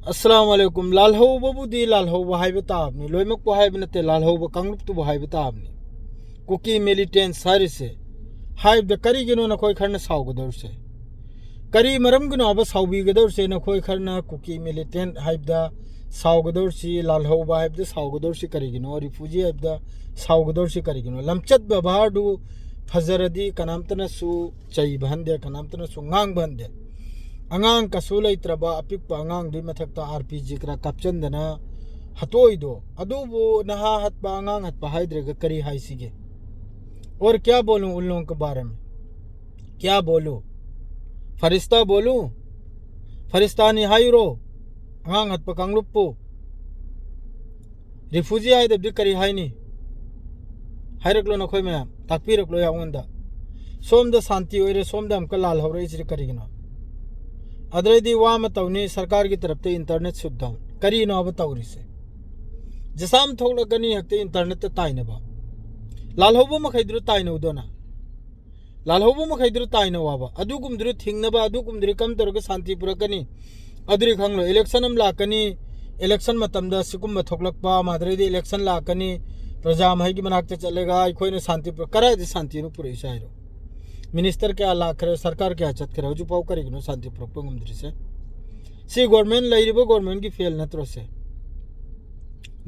अस्सलाम वालेकुम लालहौबबुदी लालहौब highway ताबनी लोइमक highway नते लालहौब कांगरुप तु हाइबे ताबनी कुकी मिलिटेंस हारिसे हाइबे करिगिनो नखोय खरना सावगदौरसे करी मरमगिनो अब सावबिगदौरसे नखोय खरना कुकी मिलिटेंट हाइबदा सावगदौरसी लालहौब हाइबदा सावगदौरसी करिगिनो रिफ्यूजी हाइबदा सावगदौरसी करिगिनो लमचत बबारदु फजरदी कनामतनसु चई बहंदे कनामतनसु ngang बहंदे अंगांग कसु लेत्रबा अपिक अंगांग दुई मथक्ता आरपीजी करा कपचंदना हतोइदो अदुबो नहा हतबा अंगांग हतबा हाइद्रेगा करी हाइसिगे। और क्या बोलूं उन लोगों के बारे में, क्या बोलूं? फरिश्ता बोलूं? फरिश्तानी हाइरो अंगांग हतबा कांगलुप्पो रिफ्यूजी हाइदे दी करी हाइनी हाइरकलो नखोय में ताकपीरकलो यावंदा सोमदा शांति ओइरे सोमदा हमका लाल हौरे इजरी करिगिनो अदरेदी वाम तौनी सरकार की तरफ से इंटरनेट सुविधा करी नब तौरी से जसाम थोलगनी हकते इंटरनेट ताइनबा लालहौब मखैद्रु ताइनउदोना लालहौब मखैद्रु ताइनवाबा अदुगुमद्रु थिंगनबा अदुगुमद्रु कम तौरग शांति पुरकनी अदुरी खंगलो इलेक्शन हम लाकनी इलेक्शन मतमदा सिकुम थोलकपा मादरेदी इलेक्शन लाकनी प्रजा महगी मनाकते चलेगा अखोयने शांति पुर करायदि शांति नु पुरे साइरो मिनिस्टर क्या लाख सरकार क्या चत करे जो पाव करेगी शांति प्रोपंगमद्री से सी गवर्नमेंट लेरिबो गवर्नमेंट की फेल नत्रो से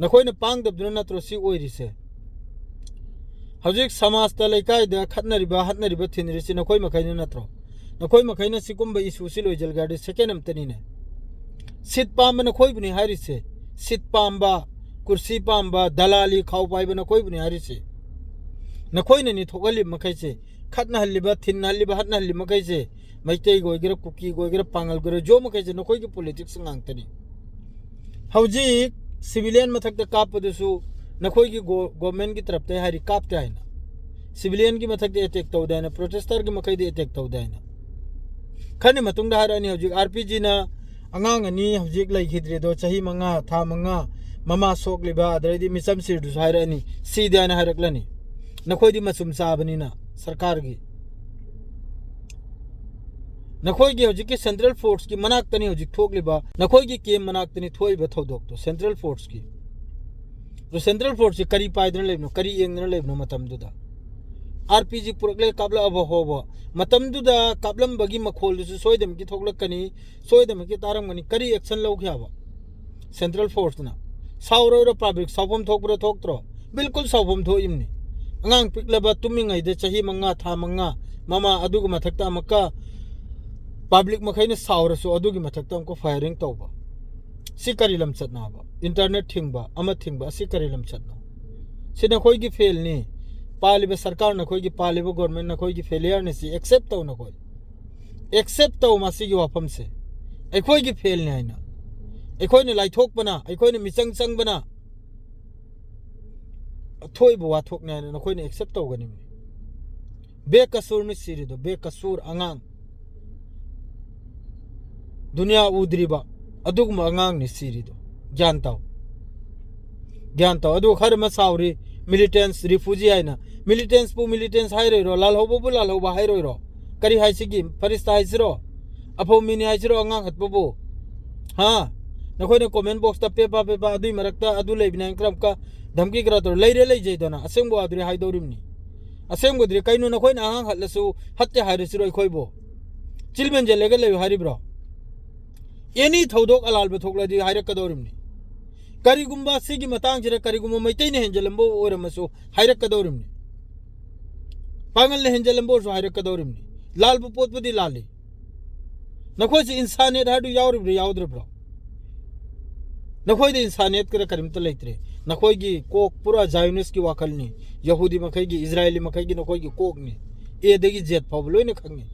नखोय न पांग दबदुन नत्रो सी ओइरी से हजिक समाज त लेकाय द हतनरिबा थिनरि से नखोय मखैन नत्रो नखोय मखैन सिकुम बे इशू से लोइजल गाडी सेकेंड अमतनी ने सिट पाम नखोय बनि हारि से सिट पामबा कुर्सी पामबा दलाली खाव पाइब नखोय बनि हारि से नखोय नि थोगलि मखै से खतना हल्लिबा थिन हल्लिबा हतना हल्लि मखै से मैतै गोइगर कुकी गोइगर पांगल गोरे जो मखै से नखोय की पॉलिटिक्स गांगतनी हौजिक सिविलियन मथक कापदसु नखोय की गवर्नमेंट की तरफ ते हारि कापते आइना सिविलियन की मथक अटैक तौदाइना प्रोटेस्टर की मखै अटैक तौदाइना खनि मतुंग हारनी हौजिक आरपीजी ना अंगांग अनि हौजिक लैखिद्रेदो चही मंगा था मंगा ममा सोकलिबा अदरैदी मिसम सिरदु हारनी सीदाना हारकलनी नखोयदी मसुम साबनीना सरकार की नखोय की हौजिक सेंट्रल फोर्स की मनाक्तनी हौजिक थोकलिबा नखोय की केम मनाक्तनी थोइबा थौदोक तो सेंट्रल फोर्स की तो सेंट्रल फोर्स की करी पाइदन लेबनो करी येंगन लेबनो मतमदुदा आरपीजी पुरकले काबला अब होबो मतमदुदा काबलम बगी मखोलदु सोयदम की थोकलकनी सोयदम की तारमगनी करी एक्शन लौख्याबा सेंट्रल फोर्स ना सावरो पब्लिक सावफम थोकब्रो थोकत्रो बिल्कुल सावफम थोइमनी अंगांग पिकलबा तुमिंगैदे चही मंगा था मंगा ममा अदुग मथक्ता अमका पब्लिक मखैने सावरसु अदुगी मथक्ता हमको फायरिंग तौबा सी करी लमचतनाबा इंटरनेट थिंगबा अमा थिंगबा सी करी लमचतना सी नखोय की फेल नि पालिबे सरकार नखोय की पालिबे गवर्नमेंट नखोय की फेलियर ने सी एक्सेप्ट तौ नखोय एक्सेप्ट तौ मासी की वाफम से अखोय की फेल ने आइना अखोय ने लाइथोक बना अखोय ने मिचंग चंग बना थोइबो वाथोक ने नखोय ने एक्सेप्ट तौगनी बेकसूर ने सिरिदो बेकसूर अंगांग दुनिया उद्रिबा अदुगम अंगांग ने सिरिदो ज्ञान ताव अदु खर मसावरी मिलिटेंस रिफ्यूजी आइना मिलिटेंस पु मिलिटेंस हाइरो लालहौब हाइरो करी हाइसिगी फरिश्ता हाइसिरो अफो मिनि हाइसिरो अंगांग हतबो हां नखोय ने कमेंट बॉक्स ता पेपा अदुई मरकता अदु लेबिना क्रम का धमकी करा तो लेरे ले जैदना असेंबो आदुरी हाइदौरिमनी असेंबो द्रि कैनो नखोय ना आंग हल्लसु हत्ते हाइरसिरो इखोयबो चिलमेन जेलेगा ले हारिब्रो एनी थौदोक अलालबो थोकलादि हाइरकदौरिमनी करिगुम्बा सिगी मतंग जिरे करिगुम्बा मैतैने हेंजलंबो ओरमसु हाइरकदौरिमनी पांगल ने हेंजलंबो सु हाइरकदौरिमनी लालबो पोतबदी लाली नखोय से इंसानियत हाडु यावरिब्रो यावद्रब्रो नखोय दे इंसानियत करे करिमत लेत्रे नखोय की कोक पूरा जायनिस की वाखलनी यहूदी मखै की इजरायली मखै की नखोय की कोक नि ए देगी जेत फाव लोइने खंगे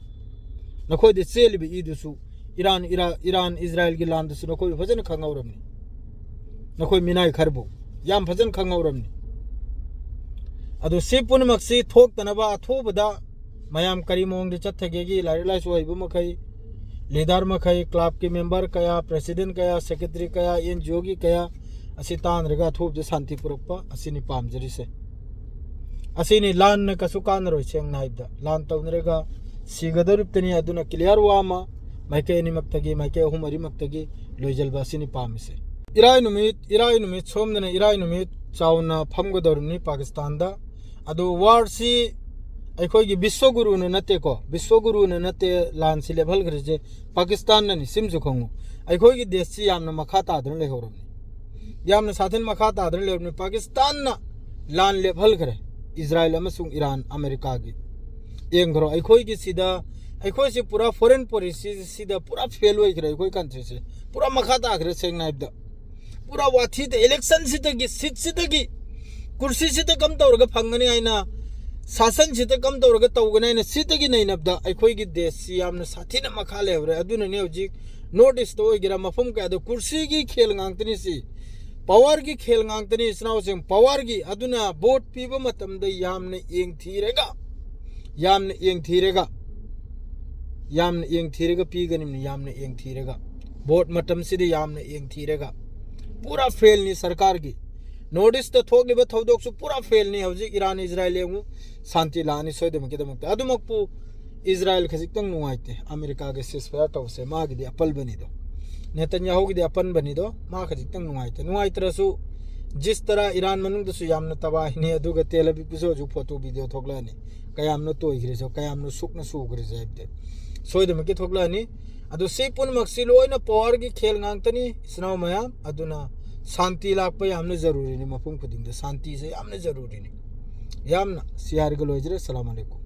नखोय दे सेल बि इदुसु ईरान इजराइल की लांद सु नखोय फजन खंगौरमनी नखोय मिनाय खरबो याम फजन खंगौरमनी अदो से पुनमक्सी थोक तनबा अथोबदा मयाम करी मोंग दे चथगेगी लाइलाइ सोइबु मखै लीडर मखै क्लब के मेंबर कया प्रेसिडेंट कया सेक्रेटरी कया एनजीओ की कया असी तानरगा थोब शांति पुरक्पा असिनी पामजरी से असिनी लान न कसु कानरो सेंग नाइबदा लान तौनरेगा सिगदरुप्तनी अदुना क्लियर वामा माइके अनिमक्तगी माइके अहुम अरिमक्तगी लोइजलबा सिनि पामिसे इराई नुमित सोमदने इराई नुमित चाउना फमगदौरनी पाकिस्तान दा अदो वारसी अखोगी विश्वगुरु ने नते को विश्वगुरु ने नते लान से लेवल करजे पाकिस्तान ननि सिमजु खंगु अखोगी देश सी यामना मखा तादन लेहौरमनि यामना साथन मखा तादन लेहौरमनि पाकिस्तान ना लान लेवल करे इजराइल अमसुंग ईरान अमेरिका गी एंगरो अखोगी सीधा अखोई से पूरा फॉरेन पॉलिसी सीधा पूरा फेल होई करे अखोई कंट्री से पूरा मखा तागरे सेंग नाइबदा पूरा वाथी दे इलेक्शन सितगी सीट सितगी कुर्सी सित कम तौरगा फंगनी आइना शासन सित कम तौरगा तौगना सितगी नहीं नबदा अखोई देश से यामना साथीना मखा लेवरे अदुनने हौजिक नॉर्थ ईस्ट ओइगिरा मफम का अदो कुर्सी की खेल गांगतनी सी पावर की खेल गांगतनी इसनाव से पावर की अदुना वोट पीबा मतमदा यामना एंग थीरेगा यामना एंग थीरेगा पीगनिमनि यामना एंग थीरेगा वोट मतम सिदे यामना एंग थीरेगा पूरा फेल नहीं सरकार की नॉर्थ ईस्ट थोकलिबा थौदोकसु पूरा फेल नहीं हौजिक ईरान इजराइल एंगु शांति लानी सोयदमकिदमक्ता अदुमकपु इजराइल खजिक्तंग नुवाइते अमेरिका के सिसफायर तौसे मागिदि अपल बनिदो नेतन्याहु गिदि अपन बनिदो मा खजिक्तंग नुवाइतरसु जिस तरह ईरान मनुंगदसु यामना तबाहिनी अदुगा तेल अभिपुसो जु फोटो वीडियो थोकलानी कयामनो तोइग्रेसो कयामनो सुकना सुग्रेसो हैबदे सोयदमकि थोकलानी अदु से पुनमक्सि लोइना पावर की खेल गांगतनी इसनाव मयाम अदुना शांति लाप यामना जरूरी नि मफुम खुदिंगदा शांति से यामना जरूरी नि यामना सियारगल होइजरे अस्सलाम वालेकुम।